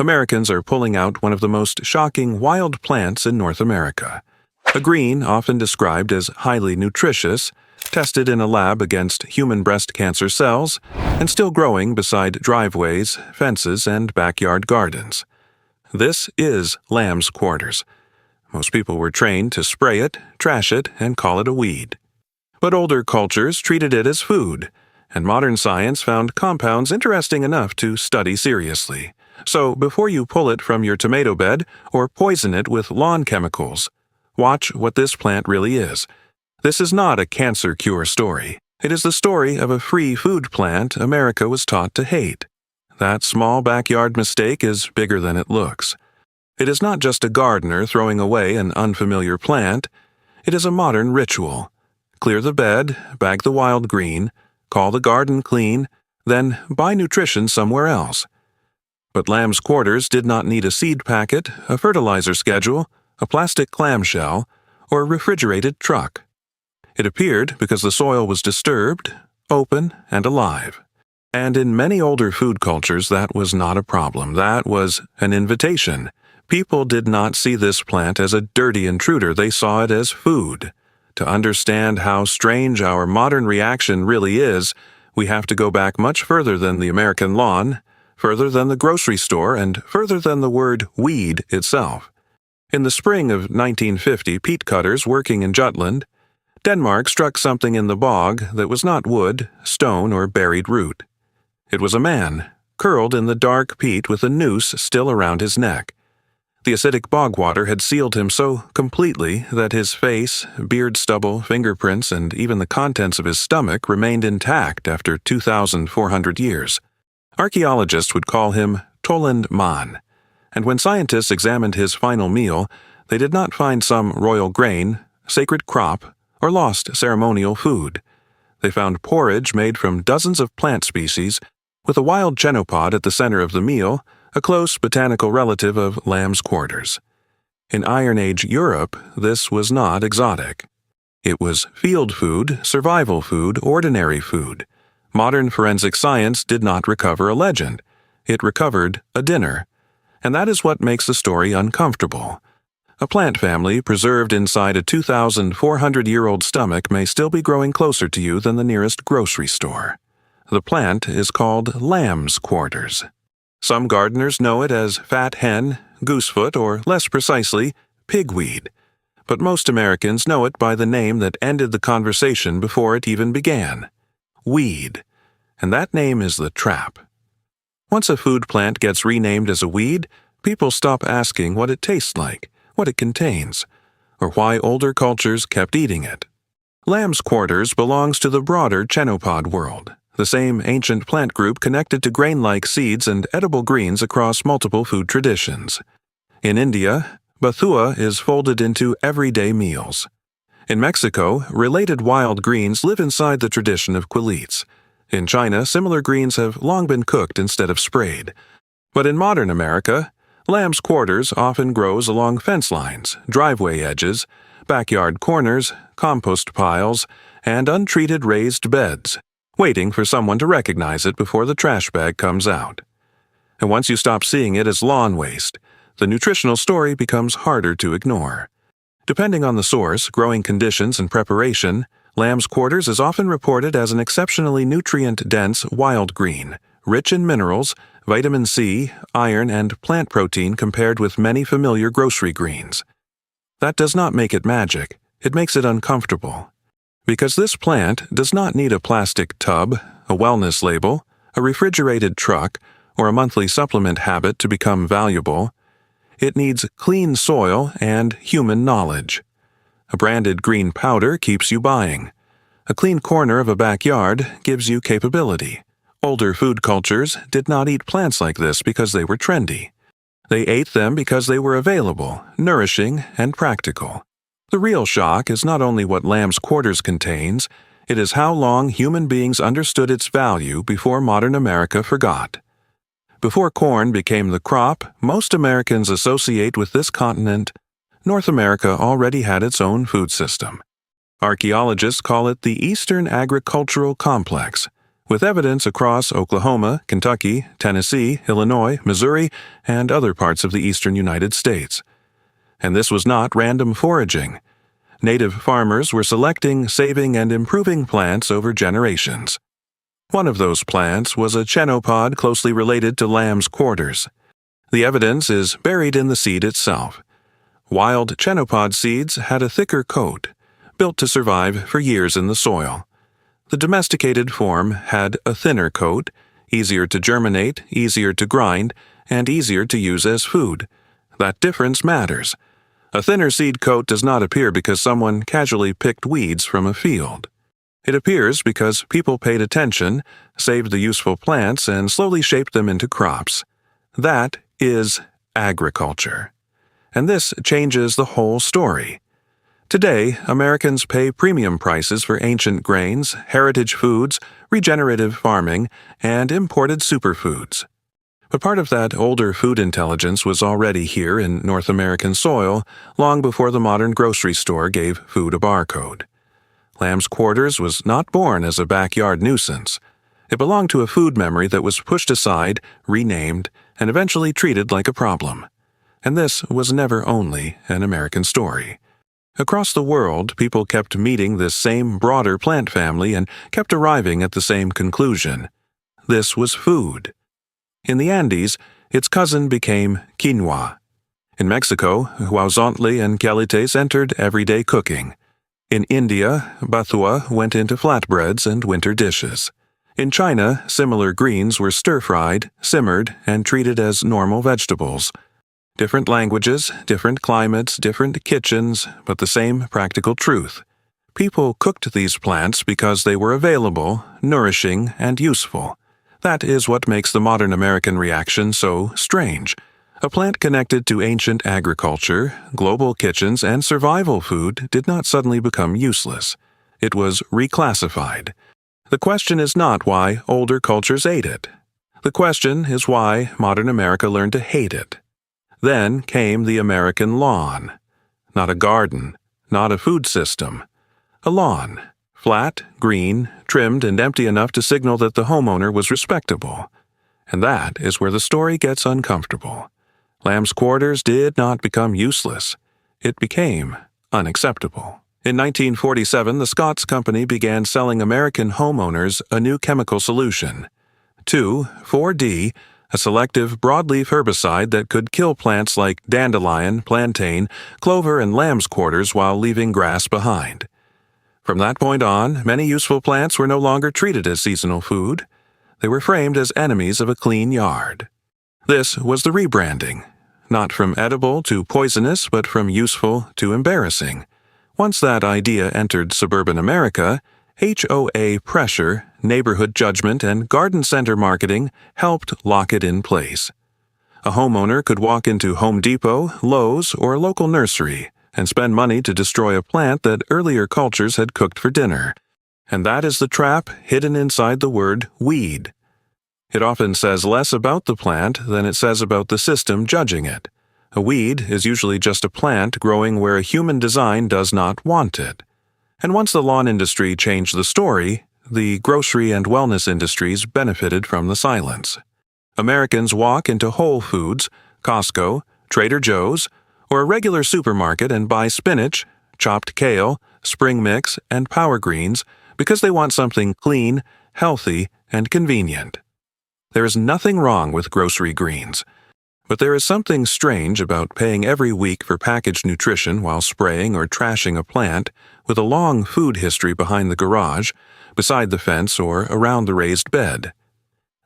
Americans are pulling out one of the most shocking wild plants in North America. A green often described as highly nutritious, tested in a lab against human breast cancer cells, and still growing beside driveways, fences, and backyard gardens. This is lamb's quarters. Most people were trained to spray it, trash it, and call it a weed. But older cultures treated it as food, and modern science found compounds interesting enough to study seriously. So before you pull it from your tomato bed or poison it with lawn chemicals, watch what this plant really is. This is not a cancer cure story. It is the story of a free food plant America was taught to hate. That small backyard mistake is bigger than it looks. It is not just a gardener throwing away an unfamiliar plant. It is a modern ritual. Clear the bed, bag the wild green, call the garden clean, then buy nutrition somewhere else. But lamb's quarters did not need a seed packet, a fertilizer schedule, a plastic clamshell, or a refrigerated truck. It appeared because the soil was disturbed, open, and alive. And in many older food cultures, that was not a problem. That was an invitation. People did not see this plant as a dirty intruder. They saw it as food. To understand how strange our modern reaction really is, we have to go back much further than the American lawn, further than the grocery store, and further than the word weed itself. In the spring of 1950, peat cutters working in Jutland, Denmark struck something in the bog that was not wood, stone, or buried root. It was a man, curled in the dark peat with a noose still around his neck. The acidic bog water had sealed him so completely that his face, beard stubble, fingerprints, and even the contents of his stomach remained intact after 2,400 years. Archaeologists would call him Tollund Man, and when scientists examined his final meal, they did not find some royal grain, sacred crop, or lost ceremonial food. They found porridge made from dozens of plant species, with a wild chenopod at the center of the meal, a close botanical relative of lamb's quarters. In Iron Age Europe, this was not exotic. It was field food, survival food, ordinary food. Modern forensic science did not recover a legend. It recovered a dinner. And that is what makes the story uncomfortable. A plant family preserved inside a 2,400-year-old stomach may still be growing closer to you than the nearest grocery store. The plant is called lamb's quarters. Some gardeners know it as fat hen, goosefoot, or less precisely, pigweed. But most Americans know it by the name that ended the conversation before it even began: weed. And that name is the trap. Once a food plant gets renamed as a weed, people stop asking what it tastes like, what it contains, or why older cultures kept eating it. Lamb's quarters belongs to the broader chenopod world, the same ancient plant group connected to grain-like seeds and edible greens across multiple food traditions. In India, bathua is folded into everyday meals. In Mexico, related wild greens live inside the tradition of quilites. In China, similar greens have long been cooked instead of sprayed. But in modern America, lamb's quarters often grows along fence lines, driveway edges, backyard corners, compost piles, and untreated raised beds, waiting for someone to recognize it before the trash bag comes out. And once you stop seeing it as lawn waste, the nutritional story becomes harder to ignore. Depending on the source, growing conditions, and preparation, lamb's quarters is often reported as an exceptionally nutrient-dense wild green, rich in minerals, vitamin C, iron, and plant protein compared with many familiar grocery greens. That does not make it magic. It makes it uncomfortable. Because this plant does not need a plastic tub, a wellness label, a refrigerated truck, or a monthly supplement habit to become valuable. It needs clean soil and human knowledge. A branded green powder keeps you buying. A clean corner of a backyard gives you capability. Older food cultures did not eat plants like this because they were trendy. They ate them because they were available, nourishing, and practical. The real shock is not only what lamb's quarters contains, it is how long human beings understood its value before modern America forgot. Before corn became the crop most Americans associate with this continent, North America already had its own food system. Archaeologists call it the Eastern Agricultural Complex, with evidence across Oklahoma, Kentucky, Tennessee, Illinois, Missouri, and other parts of the eastern United States. And this was not random foraging. Native farmers were selecting, saving, and improving plants over generations. One of those plants was a chenopod closely related to lamb's quarters. The evidence is buried in the seed itself. Wild chenopod seeds had a thicker coat, built to survive for years in the soil. The domesticated form had a thinner coat, easier to germinate, easier to grind, and easier to use as food. That difference matters. A thinner seed coat does not appear because someone casually picked weeds from a field. It appears because people paid attention, saved the useful plants, and slowly shaped them into crops. That is agriculture. And this changes the whole story. Today, Americans pay premium prices for ancient grains, heritage foods, regenerative farming, and imported superfoods. But part of that older food intelligence was already here in North American soil long before the modern grocery store gave food a barcode. Lamb's quarters was not born as a backyard nuisance. It belonged to a food memory that was pushed aside, renamed, and eventually treated like a problem. And this was never only an American story. Across the world, people kept meeting this same broader plant family and kept arriving at the same conclusion. This was food. In the Andes, its cousin became quinoa. In Mexico, huauzontle and quelites entered everyday cooking. In India, bathua went into flatbreads and winter dishes. In China, similar greens were stir-fried, simmered, and treated as normal vegetables. Different languages, different climates, different kitchens, but the same practical truth. People cooked these plants because they were available, nourishing, and useful. That is what makes the modern American reaction so strange. A plant connected to ancient agriculture, global kitchens, and survival food did not suddenly become useless. It was reclassified. The question is not why older cultures ate it. The question is why modern America learned to hate it. Then came the American lawn. Not a garden, not a food system. A lawn, flat, green, trimmed, and empty enough to signal that the homeowner was respectable. And that is where the story gets uncomfortable. Lamb's quarters did not become useless. It became unacceptable. In 1947, the Scotts Company began selling American homeowners a new chemical solution, 2,4-D, a selective broadleaf herbicide that could kill plants like dandelion, plantain, clover, and lamb's quarters while leaving grass behind. From that point on, many useful plants were no longer treated as seasonal food. They were framed as enemies of a clean yard. This was the rebranding, not from edible to poisonous, but from useful to embarrassing. Once that idea entered suburban America, HOA pressure, neighborhood judgment, and garden center marketing helped lock it in place. A homeowner could walk into Home Depot, Lowe's, or a local nursery and spend money to destroy a plant that earlier cultures had cooked for dinner. And that is the trap hidden inside the word weed. It often says less about the plant than it says about the system judging it. A weed is usually just a plant growing where a human design does not want it. And once the lawn industry changed the story, the grocery and wellness industries benefited from the silence. Americans walk into Whole Foods, Costco, Trader Joe's, or a regular supermarket and buy spinach, chopped kale, spring mix, and power greens because they want something clean, healthy, and convenient. There is nothing wrong with grocery greens, but there is something strange about paying every week for packaged nutrition while spraying or trashing a plant with a long food history behind the garage, beside the fence, or around the raised bed.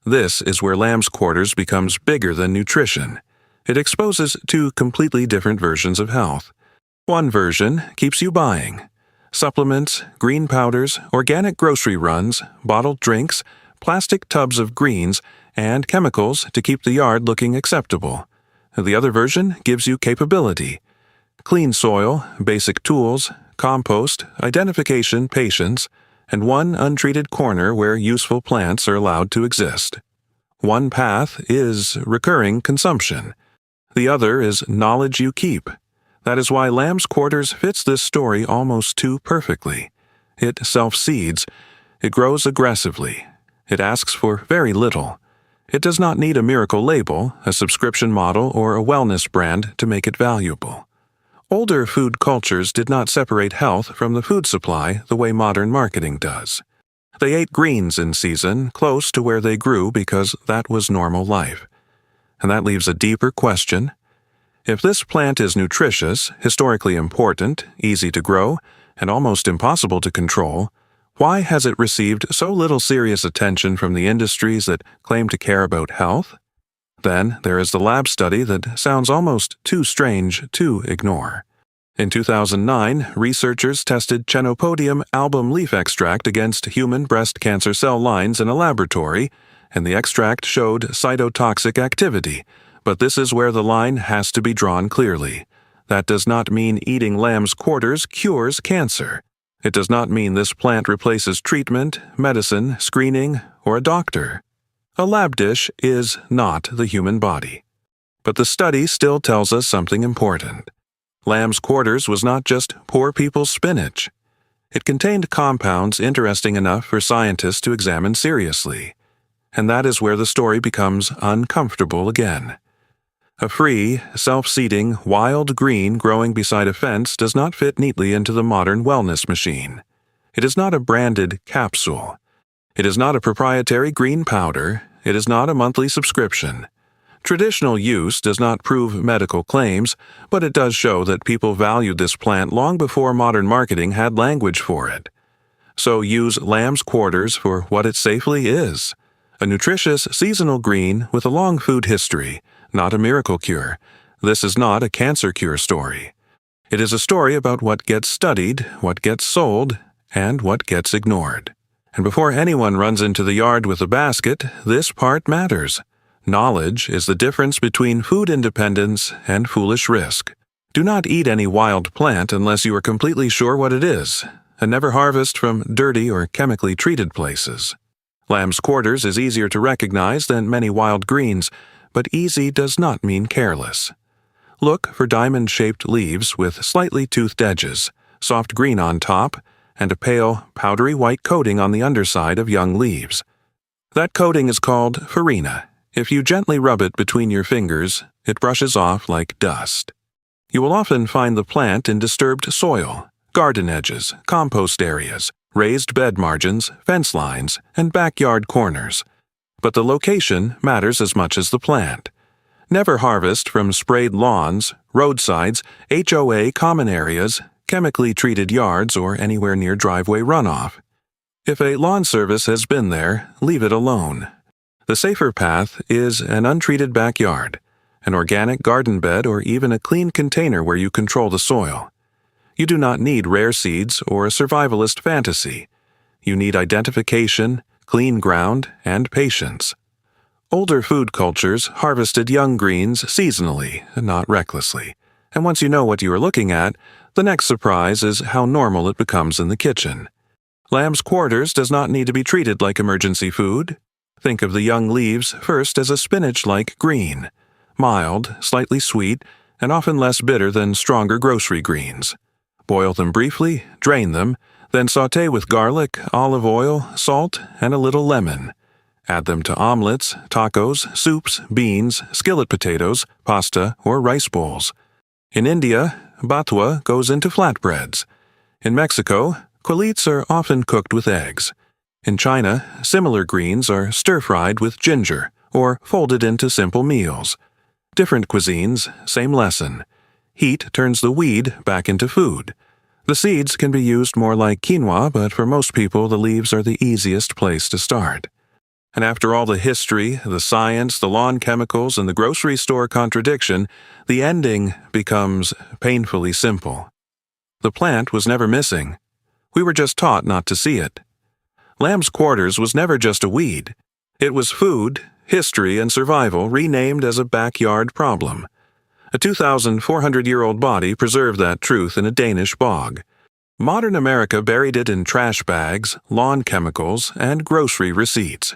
This is where lamb's quarters becomes bigger than nutrition. It exposes two completely different versions of health. One version keeps you buying. Supplements, green powders, organic grocery runs, bottled drinks, plastic tubs of greens, and chemicals to keep the yard looking acceptable. The other version gives you capability. Clean soil, basic tools, compost, identification, patience, and one untreated corner where useful plants are allowed to exist. One path is recurring consumption. The other is knowledge you keep. That is why lamb's quarters fits this story almost too perfectly. It self-seeds. It grows aggressively. It asks for very little. It does not need a miracle label, a subscription model, or a wellness brand to make it valuable. Older food cultures did not separate health from the food supply the way modern marketing does. They ate greens in season, close to where they grew because that was normal life. And that leaves a deeper question. If this plant is nutritious, historically important, easy to grow, and almost impossible to control, why has it received so little serious attention from the industries that claim to care about health? Then there is the lab study that sounds almost too strange to ignore. In 2009, researchers tested Chenopodium album leaf extract against human breast cancer cell lines in a laboratory, and the extract showed cytotoxic activity, but this is where the line has to be drawn clearly. That does not mean eating lamb's quarters cures cancer. It does not mean this plant replaces treatment, medicine, screening, or a doctor. A lab dish is not the human body. But the study still tells us something important. Lamb's quarters was not just poor people's spinach. It contained compounds interesting enough for scientists to examine seriously. And that is where the story becomes uncomfortable again. A free, self-seeding, wild green growing beside a fence does not fit neatly into the modern wellness machine. It is not a branded capsule. It is not a proprietary green powder. It is not a monthly subscription. Traditional use does not prove medical claims, but it does show that people valued this plant long before modern marketing had language for it. So use lamb's quarters for what it safely is. A nutritious seasonal green with a long food history, not a miracle cure. This is not a cancer cure story. It is a story about what gets studied, what gets sold, and what gets ignored. And before anyone runs into the yard with a basket, this part matters. Knowledge is the difference between food independence and foolish risk. Do not eat any wild plant unless you are completely sure what it is, and never harvest from dirty or chemically treated places. Lamb's quarters is easier to recognize than many wild greens, but easy does not mean careless. Look for diamond-shaped leaves with slightly toothed edges, soft green on top, and a pale, powdery white coating on the underside of young leaves. That coating is called farina. If you gently rub it between your fingers, it brushes off like dust. You will often find the plant in disturbed soil, garden edges, compost areas, raised bed margins, fence lines, and backyard corners. But the location matters as much as the plant. Never harvest from sprayed lawns, roadsides, HOA common areas, chemically treated yards, or anywhere near driveway runoff. If a lawn service has been there, leave it alone. The safer path is an untreated backyard, an organic garden bed, or even a clean container where you control the soil. You do not need rare seeds or a survivalist fantasy. You need identification, clean ground, and patience. Older food cultures harvested young greens seasonally, not recklessly. And once you know what you are looking at, the next surprise is how normal it becomes in the kitchen. Lamb's quarters does not need to be treated like emergency food. Think of the young leaves first as a spinach-like green, mild, slightly sweet, and often less bitter than stronger grocery greens. Boil them briefly, drain them, then sauté with garlic, olive oil, salt, and a little lemon. Add them to omelets, tacos, soups, beans, skillet potatoes, pasta, or rice bowls. In India, batwa goes into flatbreads. In Mexico, quelites are often cooked with eggs. In China, similar greens are stir-fried with ginger or folded into simple meals. Different cuisines, same lesson. Heat turns the weed back into food. The seeds can be used more like quinoa, but for most people the leaves are the easiest place to start. And after all the history, the science, the lawn chemicals, and the grocery store contradiction, the ending becomes painfully simple. The plant was never missing. We were just taught not to see it. Lamb's quarters was never just a weed. It was food, history, and survival renamed as a backyard problem. A 2,400-year-old body preserved that truth in a Danish bog. Modern America buried it in trash bags, lawn chemicals, and grocery receipts.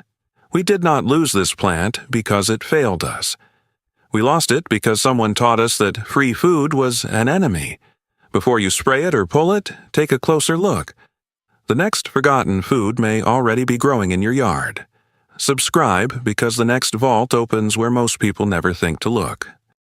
We did not lose this plant because it failed us. We lost it because someone taught us that free food was an enemy. Before you spray it or pull it, take a closer look. The next forgotten food may already be growing in your yard. Subscribe because the next vault opens where most people never think to look.